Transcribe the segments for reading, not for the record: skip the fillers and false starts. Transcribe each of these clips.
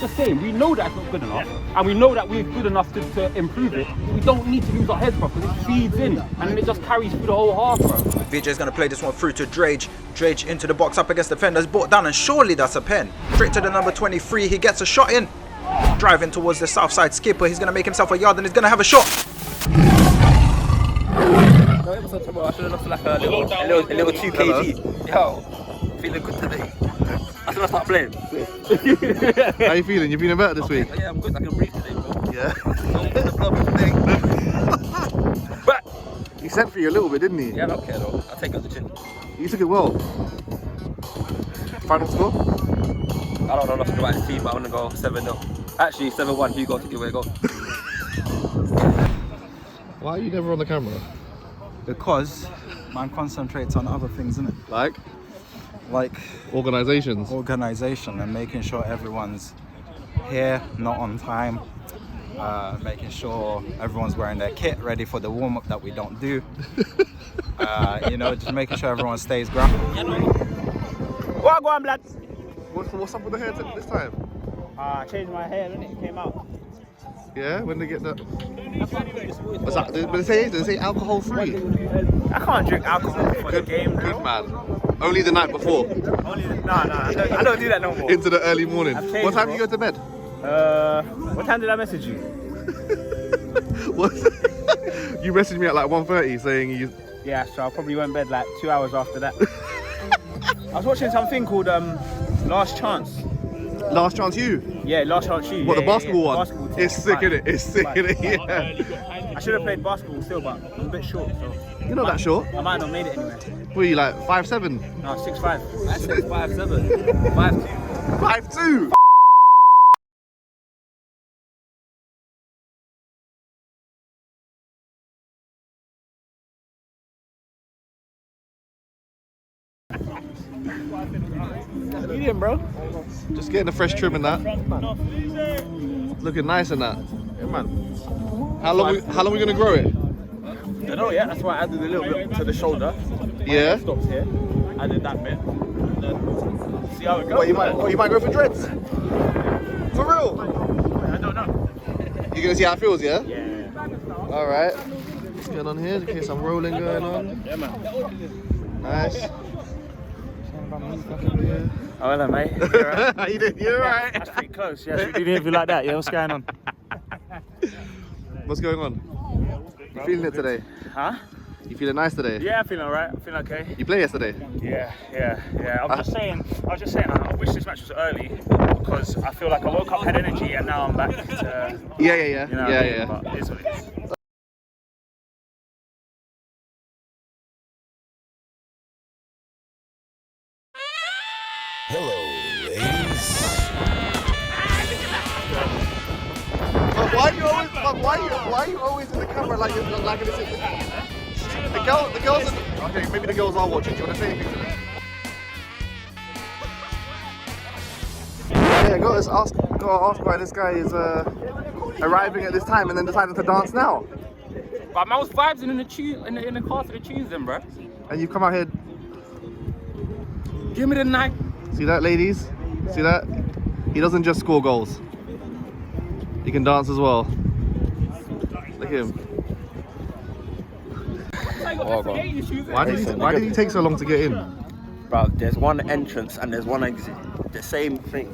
just saying, we know that it's not good enough, and we know that we're good enough to improve it. We don't need to lose our heads, bro, because it feeds in, and then it just carries through the whole half, bro. VJ's going to play this one through to Drage. Drage into the box up against the defenders, brought down, and surely that's a pen. Straight to the number 23, he gets a shot in. Driving towards the Southside skipper, he's going to make himself a yard, and he's going to have a shot. I should have lost like a little 2 kg. Yo, feeling good today. I should have started playing. How you feeling? You feeling better this week? Yeah, I'm good. I can breathe today, bro. Yeah. Don't put the blood today. But He sent for you a little bit, didn't he? yeah, I don't care though. I'll take it on the chin. You took it well. Final score? I don't know nothing about this team, but I want to go 7-0. Actually, 7-1. You got to give it a go. Why are you never on the camera? Because man concentrates on other things, innit? Like organizations. Organization and making sure everyone's here, not on time. Making sure everyone's wearing their kit, ready for the warm-up that we don't do. You know, just making sure everyone stays grounded. What go on, lads? What's up with the hair this time? I changed my hair, didn't it? It came out. Yeah, when they get that. What's that? Did they say alcohol free? I can't drink alcohol for the game, Good man. Only the night before. I don't do that no more. Into the early morning. I've changed, What time bro. do you go to bed? What time did I message you? What? You messaged me at like 1:30 saying you. Yeah, so I probably went to bed like 2 hours after that. I was watching something called Last Chance. Last Chance You? Yeah, Last Chance You. What, yeah, the basketball one? Basketball team. It's sick, innit? It's sick, innit? Yeah. I should have played basketball still, but I'm a bit short, so. You're not that short. I might not made it anyway. What are you, like 5'7"? No, 6'5". I said 5'7". 5'2". 5'2"? Medium, bro. Just getting a fresh trim and that. Looking nice and that. Yeah, man. How long we gonna grow it? I don't know yet. That's why I added a little bit to the shoulder. Yeah. Stops here. Added that bit. And then see how it goes. What, you might go for dreads? For real? I don't know. You gonna see how it feels, yeah? Yeah. All right. What's going on here? Okay, some rolling going on. Yeah, man. Nice. Oh, hello, mate. You're right. How you doing? You're right. That's pretty close. Yeah, should we do anything like that? Yeah, what's going on? What's going on? You feeling it today? Huh? You feeling nice today? Yeah, I'm feeling alright. I'm feeling okay. You played yesterday? Yeah. I was just saying, I wish this match was early because I feel like I woke up, had energy, and now I'm back to. Yeah. You know what I mean? But it is what it is. Hello, ladies. Why are you always in the camera like you're like this? The girls are, okay, maybe the girls are watching. Do you want to say anything to them? Yeah, got to ask why this guy is arriving at this time and then deciding to dance now. But I was vibing in the car to the tunes then, bro. And you come out here. Give me the night. See that, ladies? See that? He doesn't just score goals. He can dance as well. Look at him. Why did he take so long to get in? Bro, there's one entrance and there's one exit. The same thing.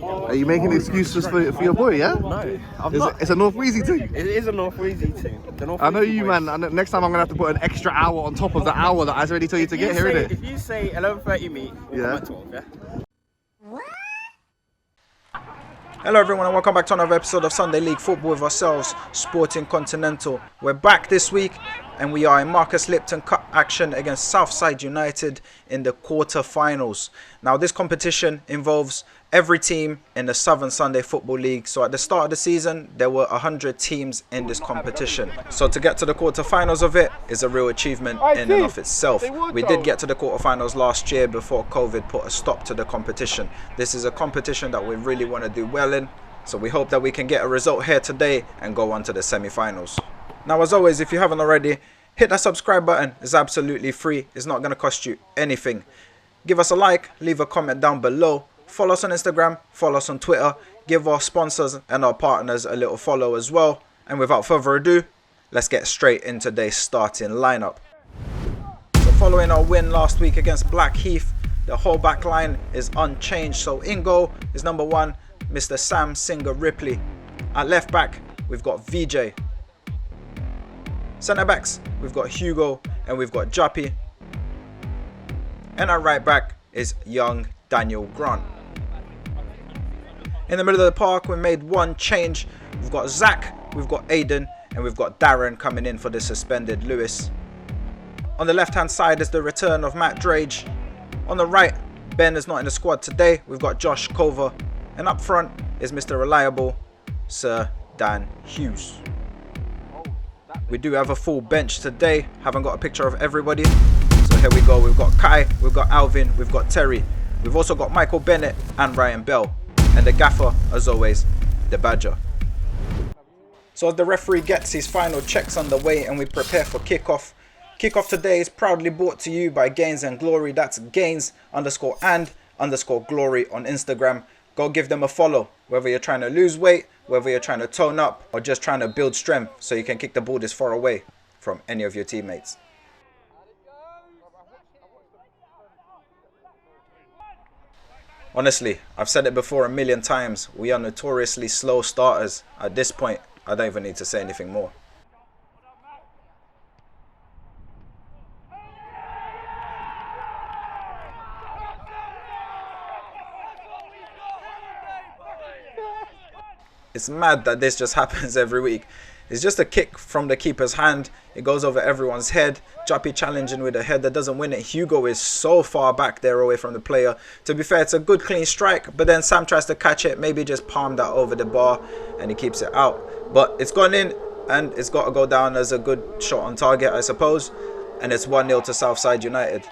Are you making excuses for your boy, yeah? No, I'm not. It's a North Weezy thing. It is a North Weezy thing. I know you, man. And next time I'm gonna have to put an extra hour on top of the hour that I already told you to get here, innit? If you say 11:30 meet, we'll come at 12, yeah? Hello everyone and welcome back to another episode of Sunday League Football with ourselves, Sporting Continental. We're back this week and we are in Marcus Lipton Cup action against Southside United in the quarter-finals. Now this competition involves every team in the Southern Sunday Football League. So at the start of the season, there were 100 teams in this competition. So to get to the quarter-finals of it is a real achievement in and of itself. We did get to the quarter-finals last year before COVID put a stop to the competition. This is a competition that we really want to do well in. So we hope that we can get a result here today and go on to the semi-finals. Now as always, if you haven't already, hit that subscribe button. It's absolutely free. It's not going to cost you anything. Give us a like, leave a comment down below. Follow us on Instagram, follow us on Twitter, give our sponsors and our partners a little follow as well. And without further ado, let's get straight into today's starting lineup. So following our win last week against Blackheath, the whole back line is unchanged. So in goal is number 1, Mr. Sam Singer Ripley. At left back, we've got VJ. Centre backs, we've got Hugo and we've got Juppy. And our right back is young Daniel Grant. In the middle of the park, we made one change. We've got Zach, we've got Aiden, and we've got Darren coming in for the suspended Lewis. On the left hand side is the return of Matt Drage. On the right, Ben is not in the squad today. We've got Josh Cover. And up front is Mr. Reliable, Sir Dan Hughes. We do have a full bench today. Haven't got a picture of everybody. So here we go. We've got Kai, we've got Alvin, we've got Terry. We've also got Michael Bennett and Ryan Bell. And the gaffer, as always, the Badger. So as the referee gets his final checks underway and we prepare for kickoff. Kickoff today is proudly brought to you by Gains and Glory. That's Gains_and_glory on Instagram. Go give them a follow. Whether you're trying to lose weight, whether you're trying to tone up, or just trying to build strength so you can kick the ball this far away from any of your teammates. Honestly, I've said it before a million times. We are notoriously slow starters. At this point, I don't even need to say anything more. It's mad that this just happens every week. It's just a kick from the keeper's hand. It goes over everyone's head. Juppy challenging with a head that doesn't win it. Hugo is so far back there away from the player. To be fair, it's a good clean strike. But then Sam tries to catch it. Maybe just palm that over the bar and he keeps it out. But it's gone in and it's got to go down as a good shot on target, I suppose. And it's 1-0 to Southside United.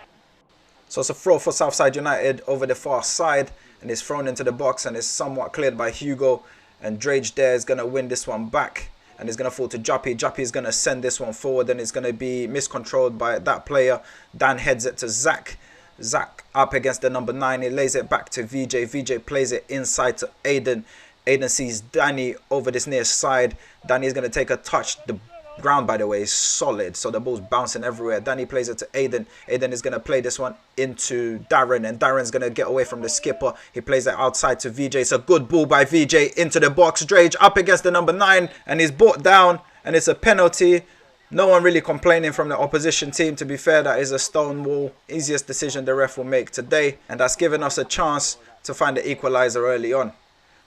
So it's a throw for Southside United over the far side. And it's thrown into the box and it's somewhat cleared by Hugo. And Drage there is going to win this one back. And it's going to fall to Juppy. Juppy is going to send this one forward. And it's going to be miscontrolled by that player. Dan heads it to Zach. Zach up against the number 9. He lays it back to VJ. VJ plays it inside to Aiden. Aiden sees Danny over this near side. Danny is going to take a touch. The ground, by the way, is solid. So the ball's bouncing everywhere. Danny plays it to Aiden. Aiden is going to play this one into Darren. And Darren's going to get away from the skipper. He plays it outside to VJ. It's a good ball by VJ into the box. Drage up against the number 9. And he's brought down. And it's a penalty. No one really complaining from the opposition team. To be fair, that is a stone wall. Easiest decision the ref will make today. And that's given us a chance to find the equalizer early on.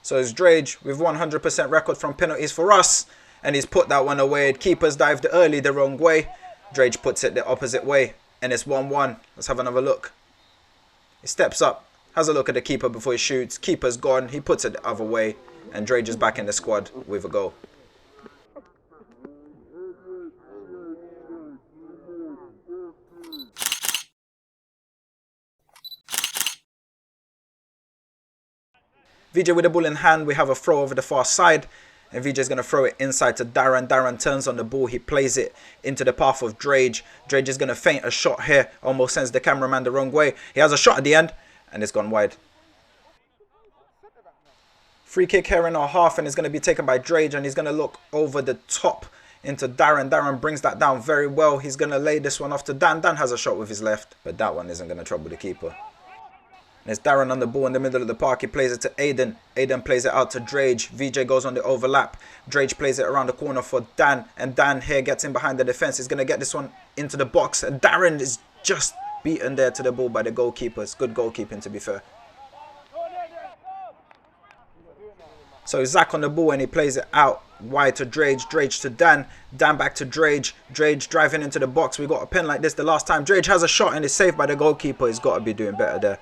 So it's Drage with 100% record from penalties for us. And he's put that one away. Keeper's dived early the wrong way. Drage puts it the opposite way. And it's 1-1. Let's have another look. He steps up. Has a look at the keeper before he shoots. Keeper's gone. He puts it the other way. And Drage is back in the squad with a goal. VJ with the ball in hand. We have a throw over the far side. And VJ is going to throw it inside to Darren. Darren turns on the ball. He plays it into the path of Drage. Drage is going to feint a shot here. Almost sends the cameraman the wrong way. He has a shot at the end. And it's gone wide. Free kick here in our half. And it's going to be taken by Drage. And he's going to look over the top into Darren. Darren brings that down very well. He's going to lay this one off to Dan. Dan has a shot with his left. But that one isn't going to trouble the keeper. And it's Darren on the ball in the middle of the park. He plays it to Aiden. Aiden plays it out to Drage. VJ goes on the overlap. Drage plays it around the corner for Dan. And Dan here gets in behind the defense. He's going to get this one into the box. And Darren is just beaten there to the ball by the goalkeepers. Good goalkeeping, to be fair. So Zach on the ball and he plays it out wide to Drage. Drage to Dan. Dan back to Drage. Drage driving into the box. We got a pin like this the last time. Drage has a shot and is saved by the goalkeeper. He's got to be doing better there.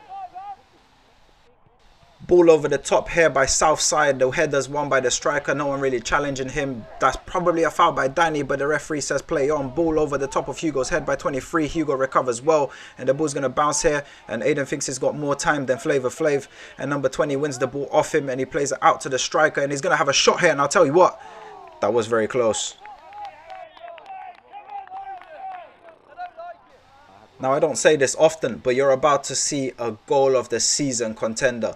Ball over the top here by Southside. The header's won by the striker. No one really challenging him. That's probably a foul by Danny, but the referee says play on. Ball over the top of Hugo's head by 23. Hugo recovers well, and the ball's going to bounce here. And Aiden thinks he's got more time than Flavor Flav. And number 20 wins the ball off him, and he plays it out to the striker. And he's going to have a shot here, and I'll tell you what, that was very close. Now, I don't say this often, but you're about to see a goal of the season contender.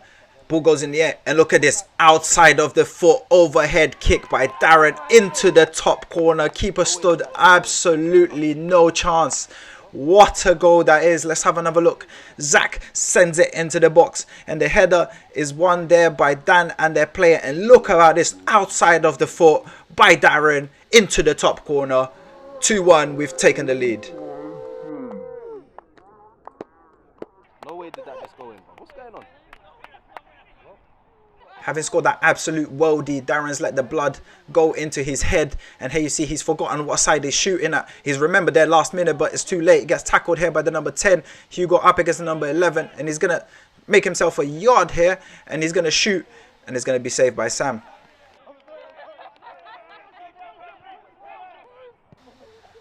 Ball goes in the air, and look at this, outside of the foot, overhead kick by Darren into the top corner. Keeper stood absolutely no chance. What a goal that is. Let's have another look. Zach sends it into the box, and the header is won there by Dan and their player. And look about this, outside of the foot by Darren into the top corner. 2-1, we've taken the lead. No way did that just go in. What's going on? Having scored that absolute worldie, Darren's let the blood go into his head. And here you see he's forgotten what side he's shooting at. He's remembered there last minute, but it's too late. He gets tackled here by the number 10. Hugo up against the number 11. And he's going to make himself a yard here. And he's going to shoot. And it's going to be saved by Sam.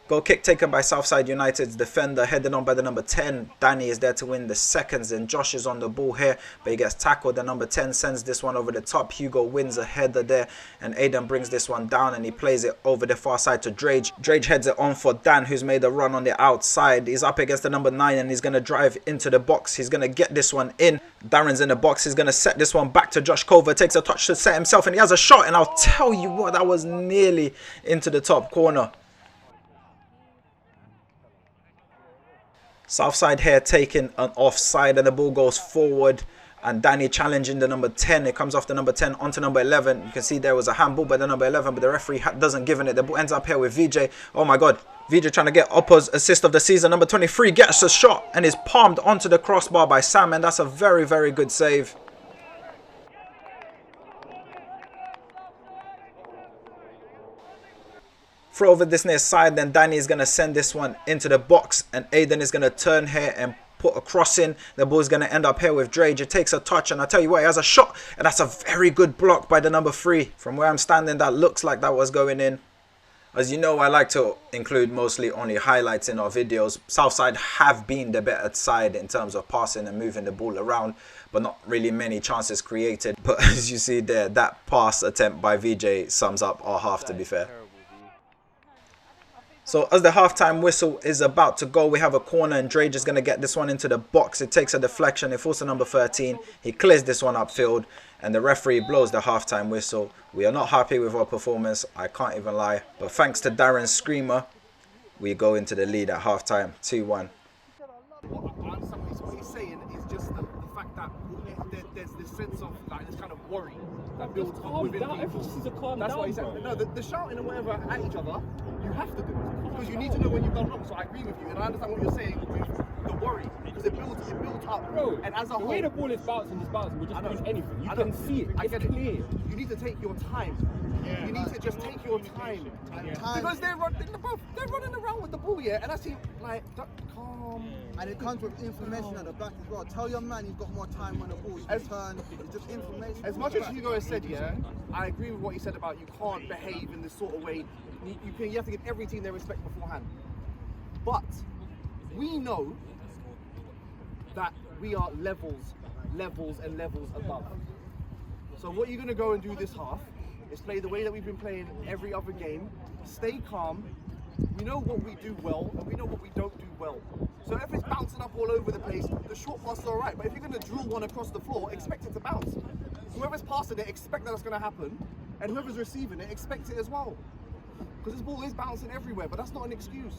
Goal kick taken by Southside United's defender, headed on by the number 10. Danny is there to win the seconds, and Josh is on the ball here, but he gets tackled. The number 10 sends this one over the top. Hugo wins a header there, and Aidan brings this one down, and he plays it over the far side to Drage. Drage heads it on for Dan, who's made a run on the outside. He's up against the number 9, and he's going to drive into the box. He's going to get this one in. Darren's in the box. He's going to set this one back to Josh Cover. Takes a touch to set himself, and he has a shot, and I'll tell you what, that was nearly into the top corner. Southside here taking an offside, and the ball goes forward, and Danny challenging the number 10. It comes off the number 10 onto number 11. You can see there was a handball by the number 11, but the referee doesn't give it. The ball ends up here with VJ. Oh my god, VJ trying to get Oppo's assist of the season. Number 23 gets a shot and is palmed onto the crossbar by Sam, and that's a very, very good save. Throw over this near side, then Danny is going to send this one into the box, and Aidan is going to turn here and put a cross in. The ball is going to end up here with Drage. It takes a touch, and I tell you what, he has a shot, and that's a very good block by the number 3. From where I'm standing, that looks like that was going in. As you know, I like to include mostly only highlights in our videos. Southside have been the better side in terms of passing and moving the ball around, but not really many chances created. But as you see there, that pass attempt by VJ sums up our half, to be fair. So as the halftime whistle is about to go, we have a corner, and Drage is going to get this one into the box. It takes a deflection. It falls to number 13. He clears this one upfield, and the referee blows the halftime whistle. We are not happy with our performance, I can't even lie. But thanks to Darren's screamer, we go into the lead at halftime, 2-1. What he's saying is just the fact that there's this sense of like this kind of worry that builds up within people. That's what he's saying. No, the shouting and whatever at each other, you have to do it because you need to know when you've done wrong. So I agree with you, and I understand what you're saying with the worry because it builds up. Bro, and as a the whole, way the ball is bouncing, we just lose anything. You can see it. I get it. Clear. You need to take your time. You need to just take your time. Because they're running around with the ball, yeah, and I see like calm. And it comes with information at the back as well. Tell your man you've got more time on the ball. You can turn. It's just information. As much as Hugo has said, yeah, I agree with what he said about you can't behave in this sort of way. You have to give every team their respect beforehand. But we know that we are levels and levels above. So what you're going to go and do this half is play the way that we've been playing every other game. Stay calm. We know what we do well and we know what we don't do well. So if it's bouncing up all over the place, the short pass is alright. But if you're going to drill one across the floor, expect it to bounce. Whoever's passing it, expect that that's going to happen. And whoever's receiving it, expect it as well. Because this ball is bouncing everywhere, but that's not an excuse.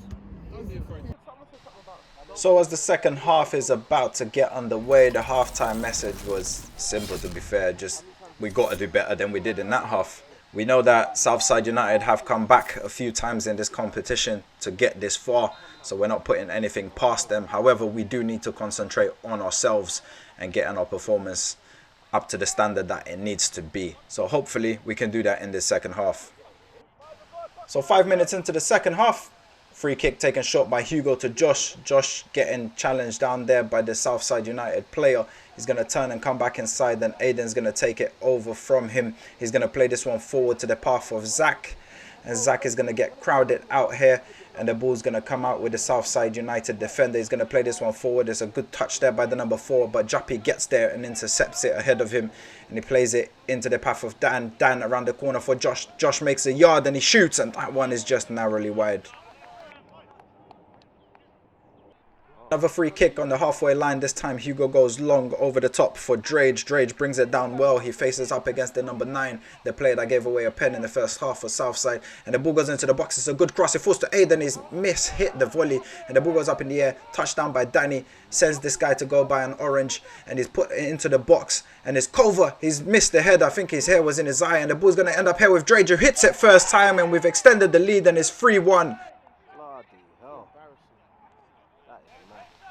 So as the second half is about to get underway, the halftime message was simple, to be fair. Just, we got to do better than we did in that half. We know that Southside United have come back a few times in this competition to get this far, so we're not putting anything past them. However, we do need to concentrate on ourselves and getting our performance up to the standard that it needs to be. So hopefully we can do that in this second half. So 5 minutes into the second half, free kick taken short by Hugo to Josh. Josh getting challenged down there by the Southside United player. He's going to turn and come back inside. Then Aidan's going to take it over from him. He's going to play this one forward to the path of Zach. And Zach is going to get crowded out here. And the ball's going to come out with the Southside United defender. He's going to play this one forward. There's a good touch there by the number 4. But Jappi gets there and intercepts it ahead of him. And he plays it into the path of Dan. Dan around the corner for Josh. Josh makes a yard and he shoots. And that one is just narrowly wide. Another free kick on the halfway line. This time Hugo goes long over the top for Drage. Drage brings it down well. He faces up against the number 9, the player that gave away a pen in the first half for Southside. And the ball goes into the box. It's a good cross. It falls to Aiden. He's hit the volley. And the ball goes up in the air. Touchdown by Danny. Sends this guy to go by an orange. And he's put it into the box. And it's Cover. He's missed the head. I think his hair was in his eye. And the ball's going to end up here with Drage, who hits it first time. And we've extended the lead. And it's 3-1.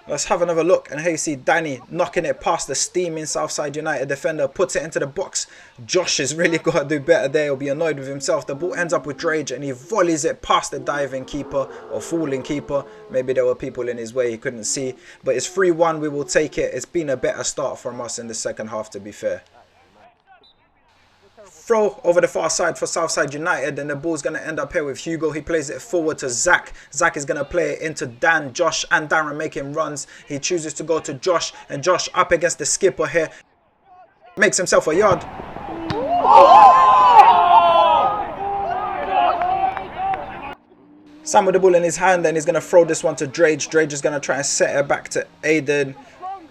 Let's have another look, and here you see Danny knocking it past the steaming Southside United defender, puts it into the box. Josh has really got to do better there. He'll be annoyed with himself. The ball ends up with Drage and he volleys it past the diving keeper or falling keeper. Maybe there were people in his way he couldn't see, but it's 3-1. We will take it. It's been a better start from us in the second half, to be fair. Throw over the far side for Southside United, and the ball's going to end up here with Hugo. He plays it forward to Zach. Zach is going to play it into Dan, Josh and Darren making runs. He chooses to go to Josh, and Josh up against the skipper here. Makes himself a yard. Sam with the ball in his hand, and he's going to throw this one to Drage. Drage is going to try and set it back to Aiden.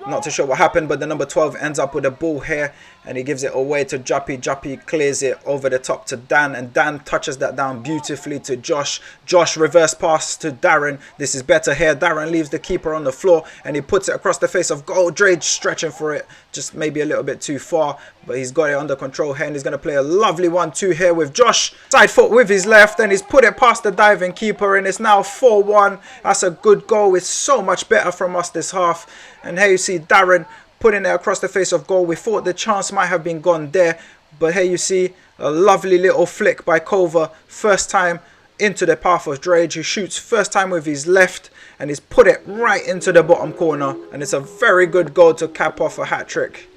Not too sure what happened, but the number 12 ends up with the ball here, and he gives it away to Juppy. Juppy clears it over the top to Dan, and Dan touches that down beautifully to Josh. Josh reverse pass to Darren. This is better here. Darren leaves the keeper on the floor, and he puts it across the face of goal. Drage stretching for it, just maybe a little bit too far, but he's got it under control here, and he's going to play a lovely 1-2 here with Josh. Side foot with his left, and he's put it past the diving keeper, and it's now 4-1. That's a good goal. It's so much better from us this half. And here you see Darren putting it across the face of goal. We thought the chance might have been gone there, but here you see a lovely little flick by Cover. First time into the path of Drage, who shoots first time with his left, and he's put it right into the bottom corner. And it's a very good goal to cap off a hat-trick.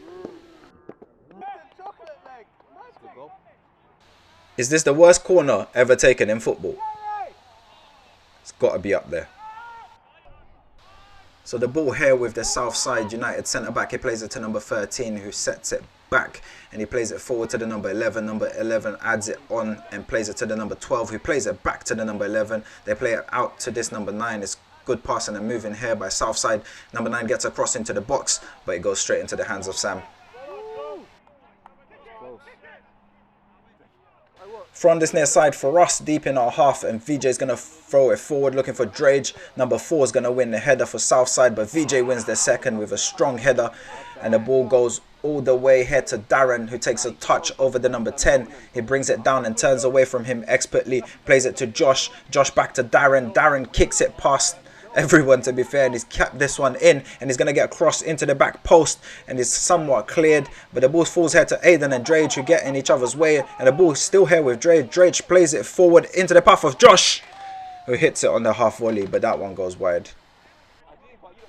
Is this the worst corner ever taken in football? It's got to be up there. So the ball here with the Southside United centre-back. He plays it to number 13, who sets it back. And he plays it forward to the number 11. Number 11 adds it on and plays it to the number 12, who plays it back to the number 11. They play it out to this number 9. It's good passing and moving here by Southside. Number 9 gets across into the box, but it goes straight into the hands of Sam. From this near side for us, deep in our half, and VJ is going to throw it forward looking for Drage. Number 4 is going to win the header for Southside, but VJ wins the second with a strong header, and the ball goes all the way here to Darren, who takes a touch over the number 10. He brings it down and turns away from him expertly, plays it to Josh. Josh back to Darren. Darren kicks it past everyone, to be fair, and he's kept this one in, and he's going to get across into the back post, and it's somewhat cleared, but the ball falls here to Aiden and Drage, who get in each other's way, and the ball is still here with Drage. Drage plays it forward into the path of Josh, who hits it on the half volley, but that one goes wide.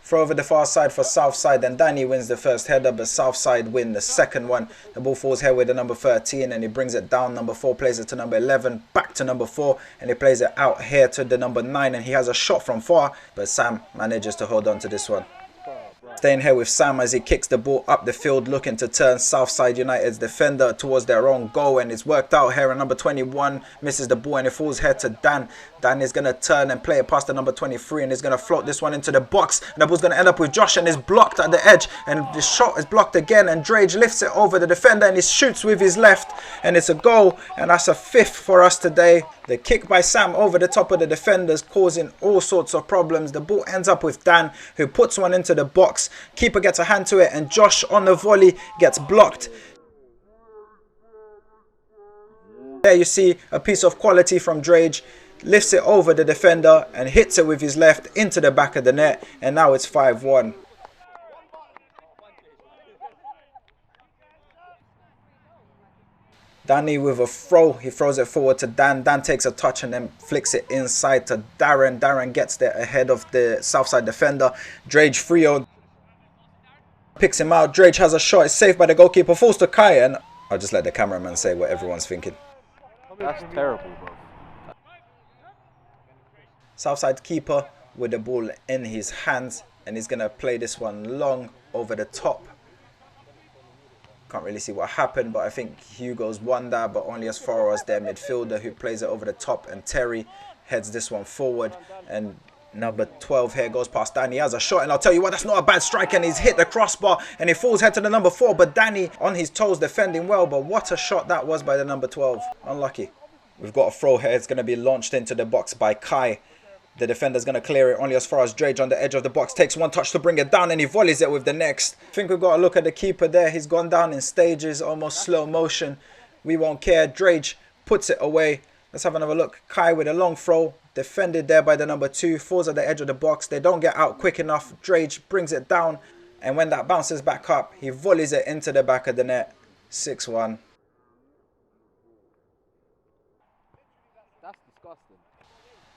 Throw over the far side for Southside, and Danny wins the first header, but Southside win the second one. The ball falls here with the number 13, and he brings it down. Number 4 plays it to number 11, back to number 4, and he plays it out here to the number 9, and he has a shot from far, but Sam manages to hold on to this one. Staying here with Sam as he kicks the ball up the field, looking to turn Southside United's defender towards their own goal, and it's worked out here, and number 21 misses the ball, and it falls here to Dan. Dan is going to turn and play it past the number 23, and is going to float this one into the box, and the ball's going to end up with Josh, and is blocked at the edge, and the shot is blocked again, and Drage lifts it over the defender, and he shoots with his left, and it's a goal, and that's a 5th for us today. The kick by Sam over the top of the defenders, causing all sorts of problems. The ball ends up with Dan, who puts one into the box. Keeper gets a hand to it, and Josh on the volley gets blocked. There you see a piece of quality from Drage. Lifts it over the defender and hits it with his left into the back of the net, and now it's 5-1. Danny with a throw, he throws it forward to Dan. Dan takes a touch and then flicks it inside to Darren. Darren gets there ahead of the Southside defender. Drage Frio picks him out. Drage has a shot, it's saved by the goalkeeper, falls to Kai, and I'll just let the cameraman say what everyone's thinking. That's terrible, bro. Southside keeper with the ball in his hands, and he's going to play this one long over the top. Can't really see what happened, but I think Hugo's won that, but only as far as their midfielder, who plays it over the top, and Terry heads this one forward, and Number 12 here goes past Danny, has a shot, and I'll tell you what, that's not a bad strike, and he's hit the crossbar and it falls head to the number 4, but Danny on his toes defending well, but what a shot that was by the number 12. Unlucky. We've got a throw here. It's going to be launched into the box by Kai. The defender's going to clear it only as far as Drage on the edge of the box. Takes one touch to bring it down and he volleys it with the next. I think we've got to look at the keeper there. He's gone down in stages, almost slow motion. We won't care. Drage puts it away. Let's have another look. Kai with a long throw. Defended there by the number 2. Falls at the edge of the box. They don't get out quick enough. Drage brings it down. And when that bounces back up, he volleys it into the back of the net. 6-1.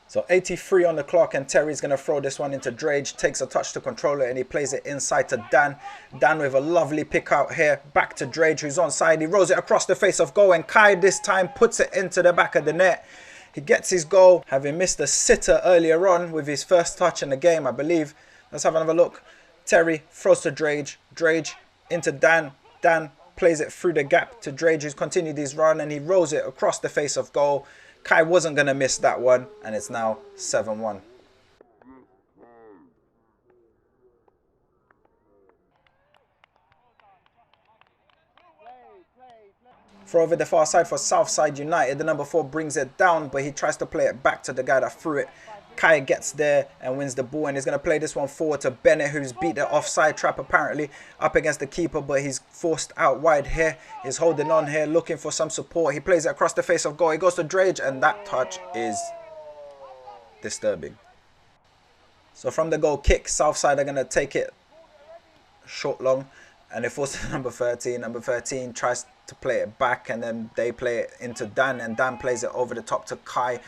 So 83 on the clock, and Terry's going to throw this one into Drage. Takes a touch to control it and he plays it inside to Dan. Dan with a lovely pick out here. Back to Drage, who's onside. He rolls it across the face of goal, and Kai this time puts it into the back of the net. He gets his goal, having missed a sitter earlier on with his first touch in the game, I believe. Let's have another look. Terry throws to Drage. Drage into Dan. Dan plays it through the gap to Drage, who's continued his run, and he rolls it across the face of goal. Kai wasn't going to miss that one, and it's now 7-1. Throw over the far side for Southside United. The number 4 brings it down, but he tries to play it back to the guy that threw it. Kai gets there and wins the ball, and he's going to play this one forward to Bennett, who's beat the offside trap apparently up against the keeper, but he's forced out wide here. He's holding on here, looking for some support. He plays it across the face of goal. He goes to Drage, and that touch is disturbing. So from the goal kick, Southside are going to take it short long, and it falls to number 13. Number 13 tries to play it back, and then they play it into Dan, and Dan plays it over the top to Kai,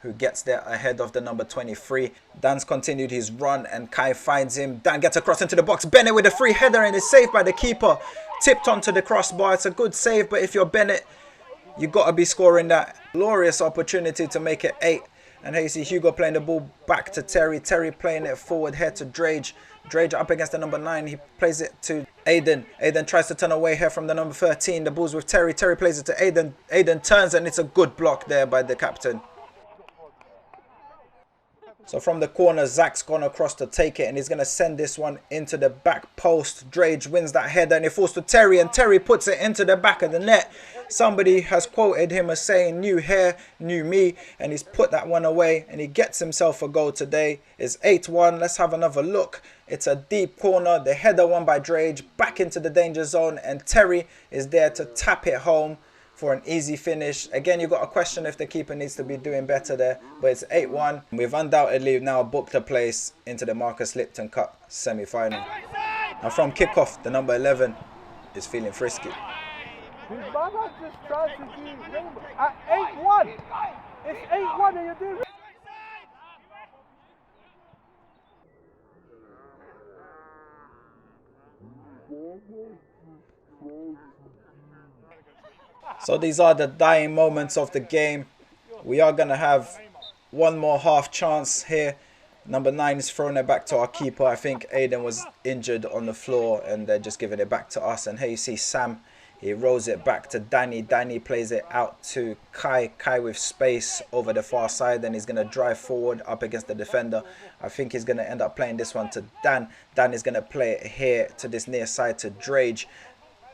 who gets there ahead of the number 23. Dan's continued his run and Kai finds him. Dan gets across into the box. Bennett with a free header and is saved by the keeper. Tipped onto the crossbar. It's a good save, but if you're Bennett, you've got to be scoring that. Glorious opportunity to make it 8. And here you see Hugo playing the ball back to Terry. Terry playing it forward here to Drage. Drage up against the number 9. He plays it to Aiden. Aiden tries to turn away here from the number 13. The ball's with Terry. Terry plays it to Aiden. Aiden turns, and it's a good block there by the captain. So from the corner, Zach's gone across to take it, and he's going to send this one into the back post. Drage wins that header, and it falls to Terry, and Terry puts it into the back of the net. Somebody has quoted him as saying, "New hair, new me," and he's put that one away, and he gets himself a goal today. It's 8-1. Let's have another look. It's a deep corner. The header won by Drage, back into the danger zone, and Terry is there to tap it home for an easy finish. Again, you've got a question if the keeper needs to be doing better there, but it's 8-1. We've undoubtedly now booked a place into the Marcus Lipton Cup semi-final. Now from kickoff, the number 11 is feeling frisky. Just trying to do at 8-1. It's 8-1 and you're doing. So these are the dying moments of the game. We are going to have one more half chance here. Number 9 is throwing it back to our keeper. I think Aiden was injured on the floor and they're just giving it back to us. And here you see Sam. He rolls it back to Danny. Danny plays it out to Kai. Kai with space over the far side. And he's going to drive forward up against the defender. I think he's going to end up playing this one to Dan. Dan is going to play it here to this near side to Drage.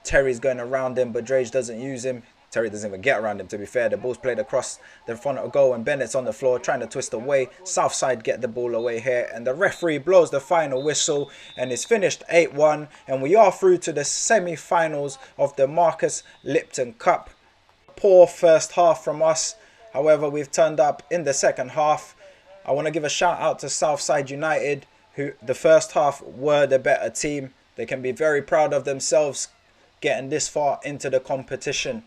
Terry's going around him, but Drage doesn't use him. Terry doesn't even get around him, to be fair. The ball's played across the front of goal, and Bennett's on the floor trying to twist away. Southside get the ball away here, and the referee blows the final whistle, and it's finished 8-1, and we are through to the semi-finals of the Marcus Lipton Cup. Poor first half from us. However, we've turned up in the second half. I want to give a shout out to Southside United, who the first half were the better team. They can be very proud of themselves getting this far into the competition.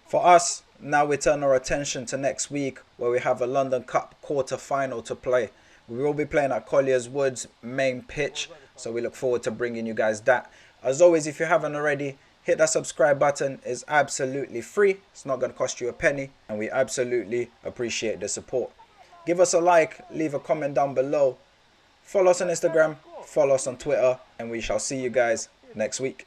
For us, now we turn our attention to next week, where we have a London Cup quarter-final to play. We will be playing at Collier's Woods main pitch, so we look forward to bringing you guys that. As always, if you haven't already, hit that subscribe button. It's absolutely free. It's not going to cost you a penny, and we absolutely appreciate the support. Give us a like, leave a comment down below. Follow us on Instagram, follow us on Twitter, and we shall see you guys next week.